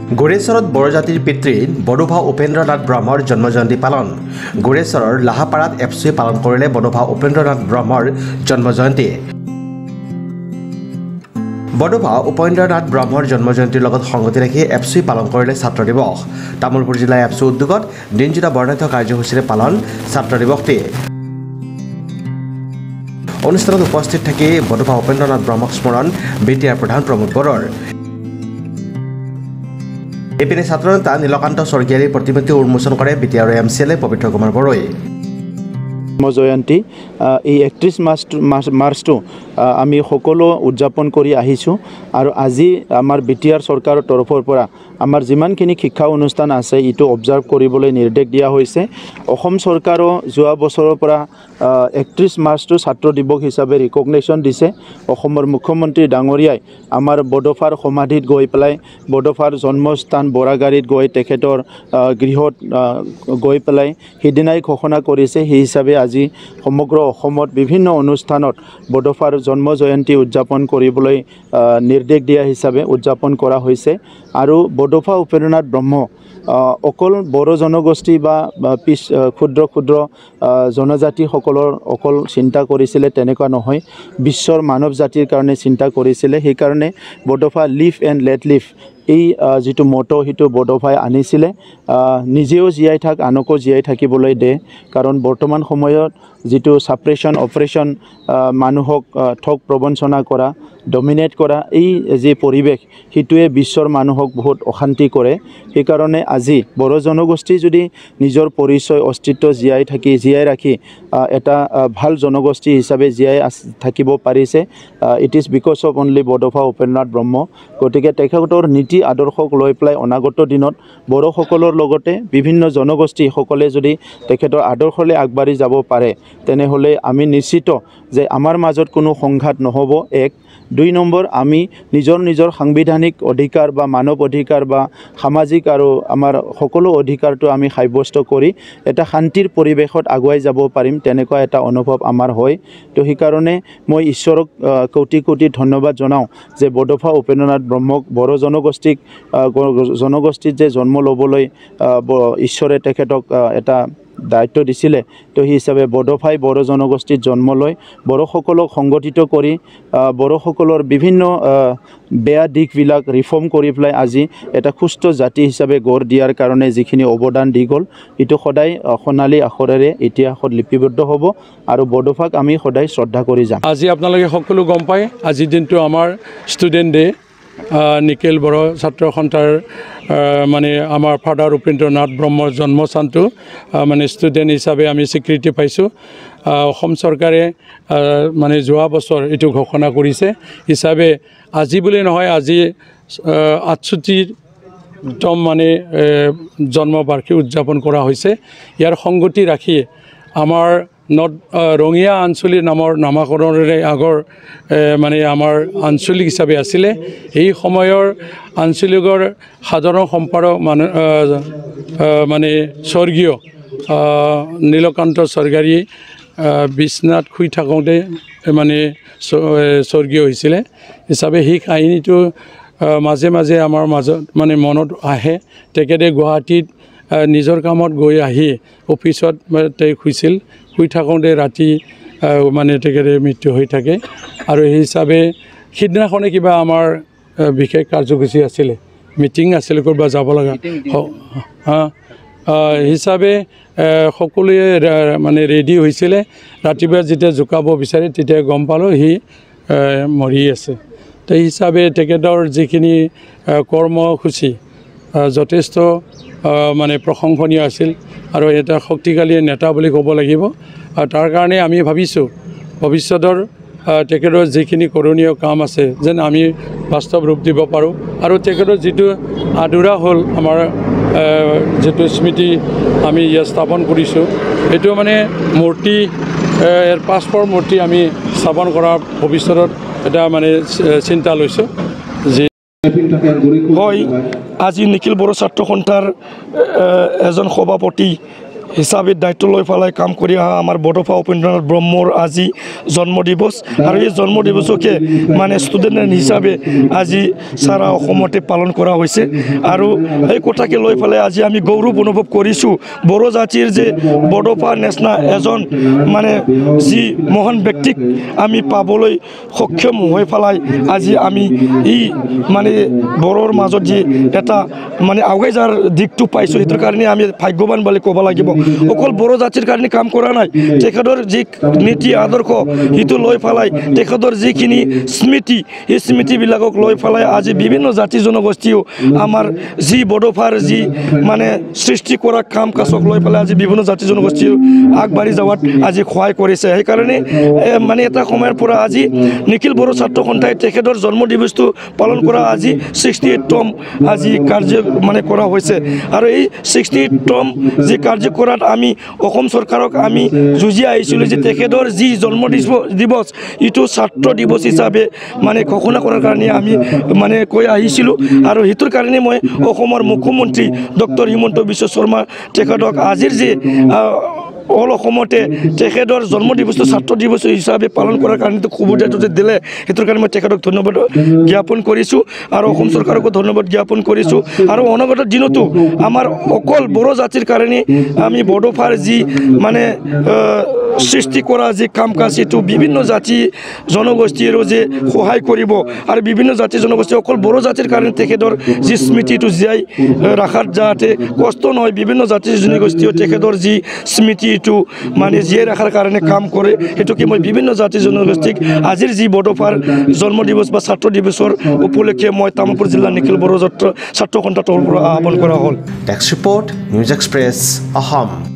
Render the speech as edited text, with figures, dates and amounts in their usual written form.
গোৰেশ্বৰত বড়োজাতিৰ পিতৃ বড়োভা উপেন্দ্ৰনাথ ব্ৰহ্মৰ জন্মজয়ন্তী পালন। গোৰেশ্বৰৰ লাহাপাৰাত এপচুই পালন কৰিলে বড়োভা উপেন্দ্ৰনাথ ব্ৰহ্মৰ জন্মজয়ন্তী। বড়োভা উপেন্দ্ৰনাথ ব্ৰহ্মৰ জন্মজয়ন্তীৰ লগত সংগতি ৰাখি এপচুই পালন কৰিলে ছাত্ৰ দিৱস। তামুলপুৰ জিলাৰ এপচু উদ্যোগত দিনজোৰা বৰ্ণাঢ্য কাৰ্যসূচীৰে পালন ছাত্ৰ দিৱসটি। অনুষ্ঠানত উপস্থিত থাকি বড়োভা উপেন্দ্ৰনাথ ব্ৰহ্মক স্মৰণ বিটিআৰ প্ৰধান প্ৰমোদ বড়োৰ। এপিনে ছাত্ৰ নেতা নীলকান্ত স্বৰ্গীয়াৰীৰ প্ৰতিমূৰ্তি উন্মোচন কৰে বিটিআৰ এমচিএলএ পবিত্ৰ কুমাৰ বড়োই। জয়ন্তী এই 31 মাৰ্চটো আমি সকলো উদযাপন কৰি আহিছোঁ আৰু আজি আমাৰ বিটিআৰ চৰকাৰৰ তৰফৰ পৰা আমাৰ যিমানখিনি শিক্ষা অনুষ্ঠান আছে ইটো অবজাৰ্ভ কৰিবলৈ নিৰ্দেশ দিয়া হৈছে। অসম চৰকাৰো যোৱা বছৰৰ পৰা 31 মাৰ্চটো ছাত্ৰ দিৱস হিচাপে ৰিকগনিশ্যন দিছে। অসমৰ মুখ্যমন্ত্ৰী ডাঙৰীয়াই আমাৰ বড়োফাৰ সমাধিত গৈ পেলাই বড়োফাৰ জন্মস্থান বৰাগাড়ীত গৈ তেখেতৰ গৃহত গৈ পেলাই সিদিনাই ঘোষণা কৰিছে। সেই হিচাপে আজি সমগ্ৰ অসমত বিভিন্ন অনুষ্ঠানত বড়োফাৰ জন্ম জয়ন্তী উদযাপন কৰিবলৈ নিৰ্দেশ দিয়া হিচাপে উদযাপন কৰা হৈছে। আৰু বড়োফা উপেন্দ্ৰনাথ ব্ৰহ্ম অকল বড়ো জনগোষ্ঠী বা ক্ষুদ্ৰ জনজাতিসকলৰ অকল চিন্তা কৰিছিলে তেনেকুৱা নহয়, বিশ্বৰ মানৱ জাতিৰ কাৰণে চিন্তা কৰিছিলে। সেইকাৰণে Bodofa live and late live এই যিটো মটো সেইটো বড়োফাই আনিছিলে। নিজেও জীয়াই থাক আনকো জীয়াই থাকিবলৈ দে, কাৰণ বৰ্তমান সময়ত যিটো ছাপ্ৰেশ্যন অপাৰেশ্যন মানুহক ঠগ প্ৰবঞ্চনা কৰা ডমিনেট কৰা এই যি পৰিৱেশ সেইটোৱে বিশ্বৰ মানুহক বহুত অশান্তি কৰে। সেইকাৰণে আজি বড়ো জনগোষ্ঠী যদি নিজৰ পৰিচয় অস্তিত্ব জীয়াই ৰাখি এটা ভাল জনগোষ্ঠী হিচাপে জীয়াই থাকিব পাৰিছে, it is because of only Bodofa Upendranath Brahma. গতিকে তেখেতৰ নীতি আদৰ্শক লৈ পেলাই অনাগত দিনত বড়োসকলৰ লগতে বিভিন্ন জনগোষ্ঠীসকলে যদি তেখেতৰ আদৰ্শলৈ আগবাঢ়ি যাব পাৰে তেনেহ'লে আমি নিশ্চিত যে আমাৰ মাজত কোনো সংঘাত নহ'ব। 1 2 নম্বৰ আমি নিজৰ সাংবিধানিক অধিকাৰ বা মানৱ অধিকাৰ বা সামাজিক আৰু আমাৰ সকলো অধিকাৰটো আমি সাব্যস্ত কৰি এটা শান্তিৰ পৰিৱেশত আগুৱাই যাব পাৰিম, তেনেকুৱা এটা অনুভৱ আমাৰ হয়। তো সেইকাৰণে মই ঈশ্বৰক কোটি কোটি ধন্যবাদ জনাওঁ যে বড়োফা উপেন্দ্ৰনাথ ব্ৰহ্মক বড়ো জনগোষ্ঠীত যে জন্ম ল'বলৈ ঈশ্বৰে তেখেতক এটা দায়িত্ব দিছিলে। তো সেই হিচাপে বড়োফাই বড়ো জনগোষ্ঠীত জন্ম লৈ বড়োসকলক সংগঠিত কৰি বড়োসকলৰ বিভিন্ন বেয়া দিশবিলাক ৰিফৰ্ম কৰি পেলাই আজি এটা সুস্থ জাতি হিচাপে গঢ় দিয়াৰ কাৰণে যিখিনি অৱদান দি গ'ল এইটো সদায় সোণালী আখৰেৰে ইতিহাসত লিপিবদ্ধ হ'ব আৰু বড়োফাক আমি সদায় শ্ৰদ্ধা কৰি যাম। আজি আপোনালোকে সকলো গম পায় আজিৰ দিনটো আমাৰ ষ্টুডেণ্ট ডে। নিখিল বড়ো ছাত্ৰ সন্থাৰ মানে আমাৰ ফাদাৰ উপেন্দ্ৰনাথ ব্ৰহ্মৰ জন্মস্থানটো মানে ষ্টুডেণ্ট হিচাপে আমি স্বীকৃতি পাইছোঁ। অসম চৰকাৰে মানে যোৱা বছৰ এইটো ঘোষণা কৰিছে হিচাপে আজি বুলি নহয়, আজি 68তম মানে জন্মবাৰ্ষিকী উদযাপন কৰা হৈছে। ইয়াৰ সংগতি ৰাখি আমাৰ ৰঙিয়া আঞ্চলিক নামৰ নামাকৰণেৰে আগৰ মানে আমাৰ আঞ্চলিক হিচাপে আছিলে। এই সময়ৰ আঞ্চলিকৰ সাধাৰণ সম্পাদক মানে স্বৰ্গীয় নীলকান্ত স্বৰ্গীয়াৰী বিশ্বনাথ শুই থাকোঁতে মানে স্বৰ্গীয় হৈছিলে হিচাপে সেই কাহিনীটো মাজে মাজে আমাৰ মাজত মানে মনত আহে। তেখেতে গুৱাহাটীত নিজৰ কামত গৈ আহি অফিচত তেওঁ শুই থাকোঁতে ৰাতি মানে তেখেতে মৃত্যু হৈ থাকে। আৰু সেই হিচাপে সিদিনাখনে কিবা আমাৰ বিশেষ কাৰ্যসূচী আছিলে, মিটিং আছিলে, ক'ৰবাত যাব লগা হিচাপে সকলোৱে মানে ৰেডি হৈছিলে। ৰাতিপুৱা যেতিয়া জোকাব বিচাৰে তেতিয়া গম পালোঁ সি মৰি আছে। তো সেই হিচাপে তেখেতৰ যিখিনি কৰ্মসূচী যথেষ্ট মানে প্ৰশংসনীয় আছিল আৰু এটা শক্তিশালী নেতা বুলি ক'ব লাগিব। আৰু তাৰ কাৰণে আমি ভাবিছোঁ ভৱিষ্যতৰ তেখেতৰ যিখিনি কৰণীয় কাম আছে যেন আমি বাস্তৱ ৰূপ দিব পাৰোঁ। আৰু তেখেতৰ যিটো আধৰুৱা হ'ল আমাৰ যিটো স্মৃতি আমি ইয়াত স্থাপন কৰিছোঁ সেইটো মানে মূৰ্তি পাছপ'ৰ্ট মূৰ্তি আমি স্থাপন কৰাৰ ভৱিষ্যতত এটা মানে চিন্তা লৈছোঁ। হয়, আজি নিখিল বড়ো ছাত্ৰ সন্থাৰ এজন সভাপতি হিচাপে দায়িত্ব লৈ পেলাই কাম কৰি অহা আমাৰ বডোফা উপেন্দ্ৰনাথ ব্ৰহ্মৰ আজি জন্ম দিৱস আৰু এই জন্ম দিৱসকে মানে ষ্টুডেণ্ট হিচাপে আজি সাৰা অসমতে পালন কৰা হৈছে আৰু এই কথাকে লৈ পেলাই আজি আমি গৌৰৱ অনুভৱ কৰিছোঁ বড়ো জাতিৰ যে বডোফা নেচনা এজন মানে যি মহান ব্যক্তিক আমি পাবলৈ সক্ষম হৈ পেলাই আজি আমি এই মানে বড়োৰ মাজত যি এটা মানে আগুৱাই যোৱাৰ দিশটো পাইছোঁ সেইটোৰ কাৰণে আমি ভাগ্যৱান বুলি ক'ব লাগিব অকল বড়ো জাতিৰ কাৰণে কাম কৰা নাই তেখেতৰ যি নীতি আদৰ্শ সেইটো লৈ পেলাই তেখেতৰ যিখিনি স্মৃতি এই স্মৃতিবিলাকক লৈ পেলাই আজি বিভিন্ন জাতি জনগোষ্ঠীও আমাৰ যি বডোফাৰ যি মানে সৃষ্টি কৰা কাম কাজক লৈ পেলাই আজি বিভিন্ন জাতি জনগোষ্ঠীও আগবাঢ়ি যাৱাত আজি সহায় কৰিছে সেইকাৰণে মানে এটা সময়ৰ পৰা আজি নিখিল বড়ো ছাত্ৰ সন্থাই তেখেতৰ জন্ম দিৱসটো পালন কৰা আজি 68তম আজি কাৰ্য মানে কৰা হৈছে আৰু এই 68তম যি কাৰ্য কৰাত আমি অসম চৰকাৰক আমি যুঁজি আহিছিলোঁ যে তেখেতৰ যি জন্ম দিৱস এইটো ছাত্ৰ দিৱস হিচাপে মানে ঘোষণা কৰাৰ কাৰণে আমি মানে কৈ আহিছিলোঁ আৰু সেইটোৰ কাৰণে মই অসমৰ মুখ্যমন্ত্ৰী ডক্টৰ হিমন্ত বিশ্ব শৰ্মা তেখেতক আজিৰ যি অল অসমতে তেখেতৰ জন্ম দিৱসটো ছাত্ৰ দিৱস হিচাপে পালন কৰাৰ কাৰণে সুবিধাটো যে দিলে সেইটোৰ কাৰণে মই তেখেতক ধন্যবাদ জ্ঞাপন কৰিছোঁ আৰু অসম চৰকাৰকো ধন্যবাদ জ্ঞাপন কৰিছোঁ আৰু অনাগত দিনতো আমাৰ অকল বড়ো জাতিৰ কাৰণে আমি বডোফাৰ যি মানে সৃষ্টি কৰা যি কাম কাজ এইটো বিভিন্ন জাতি জনগোষ্ঠীৰো যে সহায় কৰিব আৰু বিভিন্ন জাতি জনগোষ্ঠী অকল বড়ো জাতিৰ কাৰণে তেখেতৰ যি স্মৃতিটো জীয়াই ৰখাত যাতে কষ্ট নহয় বিভিন্ন জাতি জনগোষ্ঠীও তেখেতৰ যি স্মৃতিটো মানে জীয়াই ৰখাৰ কাৰণে কাম কৰে সেইটোকে মই বিভিন্ন জাতি জনগোষ্ঠীক আজিৰ যি বডোফাৰ জন্ম দিৱস বা ছাত্ৰ দিৱসৰ উপলক্ষে মই তামুলপুৰ জিলা নিখিল বড়ো ছাত্ৰ সন্থাৰ পৰা আহ্বান কৰা হ'ল। Desk report news express Assam.